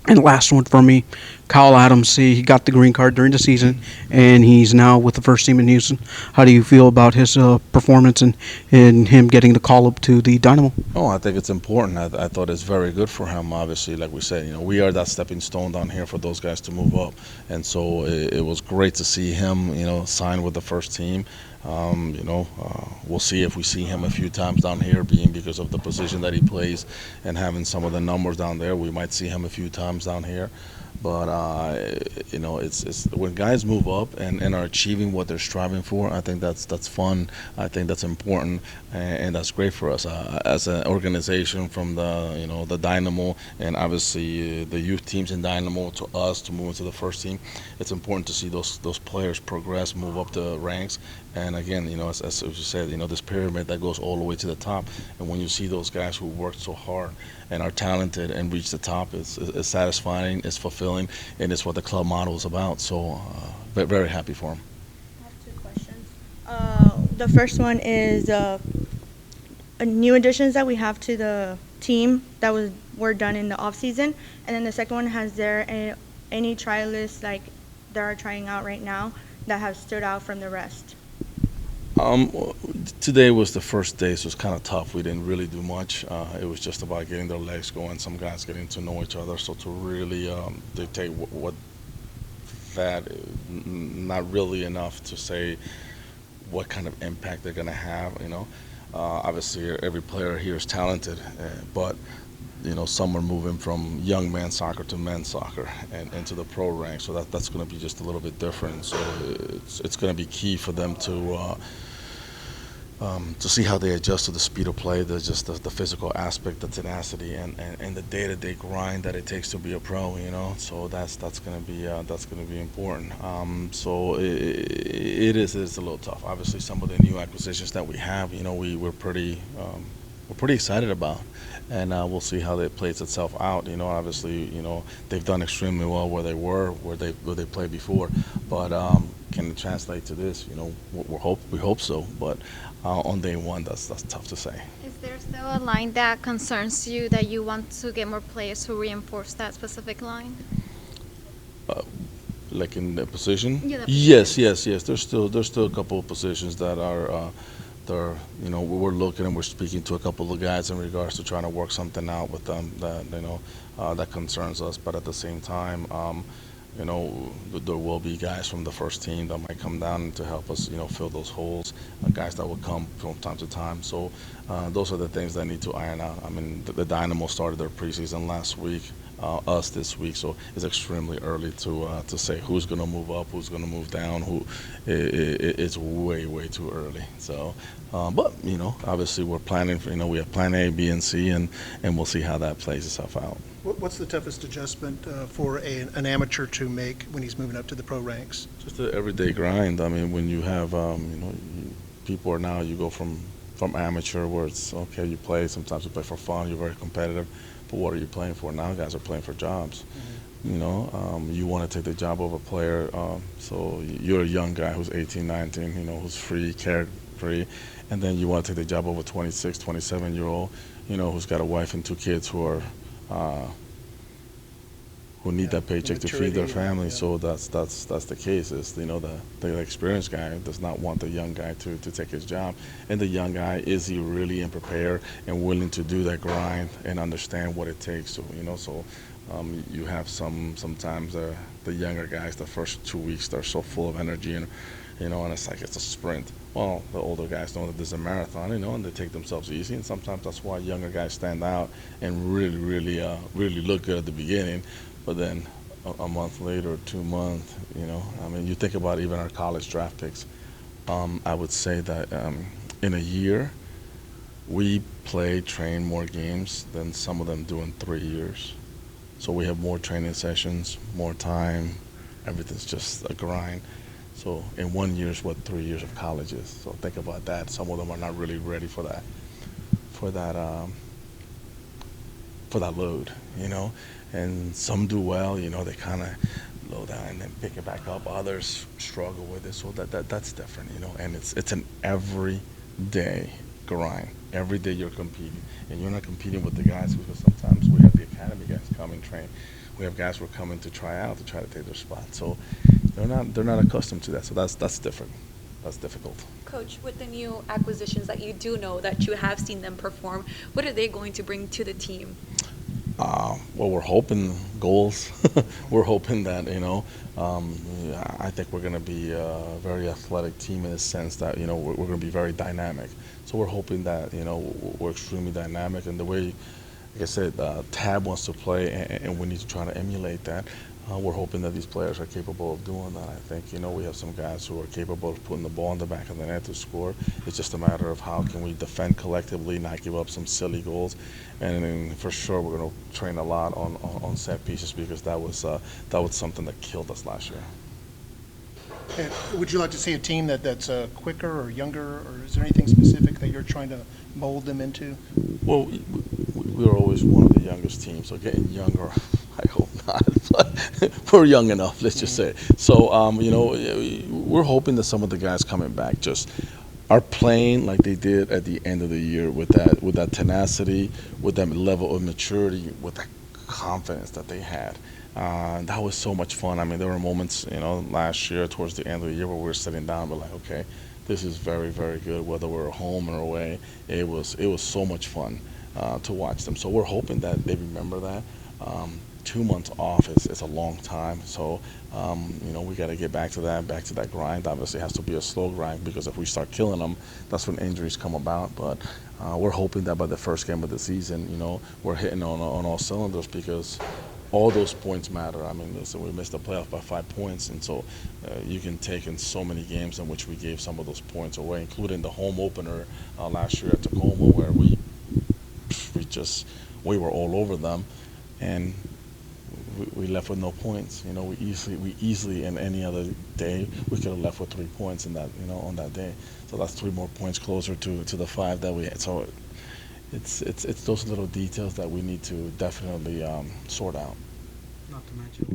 And last one for me, Kyle Adams. See, he got the green card during the season, and he's now with the first team in Houston. How do you feel about his performance and him getting the call up to the Dynamo? Oh, I think it's important. I thought it's very good for him. Obviously, like we said, we are that stepping stone down here for those guys to move up, and so it was great to see him, sign with the first team. We'll see if we see him a few times down here, being because of the position that he plays and having some of the numbers down there. We might see him a few times down here. But it's when guys move up and are achieving what they're striving for. I think that's fun. I think that's important, and that's great for us as an organization, from the Dynamo and obviously the youth teams in Dynamo to us to move into the first team. It's important to see those players progress, move up the ranks, and again, as you said, this pyramid that goes all the way to the top. And when you see those guys who worked so hard and are talented and reach the top, it's satisfying, it's fulfilling, and it's what the club model is about. So, very happy for him. I have two questions. The first one is new additions that we have to the team that were done in the off season, and then the second one, has there any trialists like that are trying out right now that have stood out from the rest? Um, Today was the first day, so it's kind of tough. We didn't really do much. It was just about getting their legs going. Some guys getting to know each other. So to really dictate what that, not really enough to say what kind of impact they're going to have. Obviously every player here is talented, but some are moving from young man soccer to men's soccer and into the pro ranks. So that's going to be just a little bit different. So it's going to be key for them to see how they adjust to the speed of play, the physical aspect, the tenacity, and the day-to-day grind that it takes to be a pro. So that's going to be important. So it's a little tough. Obviously, some of the new acquisitions that we have, we're pretty excited about, and we'll see how that plays itself out. Obviously, they've done extremely well where they were, where they played before, but can it translate to this? We hope so, but on day one, that's tough to say. Is there still a line that concerns you that you want to get more players to reinforce that specific line? Uh, like in the position? Yeah, the Yes, position. yes. There's still a couple of positions that are. They're, we're looking and we're speaking to a couple of guys in regards to trying to work something out with them that that concerns us. But at the same time, there will be guys from the first team that might come down to help us, fill those holes. Guys that will come from time to time. So those are the things that need to iron out. I mean, the Dynamo started their preseason last week. Us this week, so it's extremely early to say who's going to move up, who's going to move down. It's way too early. So, but obviously we're planning for, we have Plan A, B, and C, and we'll see how that plays itself out. What's the toughest adjustment for an amateur to make when he's moving up to the pro ranks? Just the everyday grind. I mean, when you have people are now, you go from amateur where it's okay, you play, sometimes you play for fun, you're very competitive, but what are you playing for? Now guys are playing for jobs. You want to take the job of a player, so you're a young guy who's 18, 19, who's free, carefree, and then you want to take the job of a 26, 27-year-old, who's got a wife and two kids uh, who need that paycheck to feed their family. Yeah. So that's the case. Is the experienced guy does not want the young guy to take his job, and the young guy, is he really prepared and willing to do that grind and understand what it takes? So you have sometimes the younger guys, the first 2 weeks they're so full of energy and it's like it's a sprint. Well, the older guys know that there's a marathon, and they take themselves easy, and sometimes that's why younger guys stand out and really look good at the beginning, but then a month later, 2 months, I mean, you think about even our college draft picks. I would say that in a year, we train more games than some of them do in 3 years. So we have more training sessions, more time. Everything's just a grind. So in 1 year is what 3 years of college is. So think about that. Some of them are not really ready for that, for that, for that load, And some do well, they kind of low down and then pick it back up. Others struggle with it. So that's different, And it's an everyday grind. Every day you're competing, and you're not competing with the guys, because sometimes we have the academy guys come and train we have guys who are coming to try out to try to take their spot. So they're not accustomed to that. So that's different. That's difficult. Coach, with the new acquisitions that you do know that you have seen them perform, what are they going to bring to the team? Well, we're hoping goals. We're hoping that I think we're going to be a very athletic team in the sense that we're going to be very dynamic. So we're hoping that we're extremely dynamic, and the way, like I said, Tab wants to play, and we need to try to emulate that. We're hoping that these players are capable of doing that. I think we have some guys who are capable of putting the ball in the back of the net to score. It's just a matter of how can we defend collectively, not give up some silly goals, and then for sure we're going to train a lot on set pieces because that was something that killed us last year. And would you like to see a team that's quicker or younger, or is there anything specific that you're trying to mold them into? Well, we were always one of the youngest teams, so getting younger, I hope not, but we're young enough, let's just say. So, we're hoping that some of the guys coming back just are playing like they did at the end of the year with that tenacity, with that level of maturity, with that confidence that they had. That was so much fun. I mean, there were moments, last year towards the end of the year where we were sitting down, we're like, okay, this is very, very good. Whether we're home or away, it was so much fun to watch them. So we're hoping that they remember that. 2 months off is a long time. So we got to get back to that grind. Obviously, it has to be a slow grind because if we start killing them, that's when injuries come about. But we're hoping that by the first game of the season, we're hitting on all cylinders because all those points matter. I mean, listen, we missed the playoff by 5 points, and so you can take in so many games in which we gave some of those points away, including the home opener last year at Tacoma, where we were all over them, and we left with no points. We easily in any other day we could have left with 3 points in that on that day. So that's 3 more points closer to the 5 that we had. So it's those little details that we need to definitely sort out. Not to mention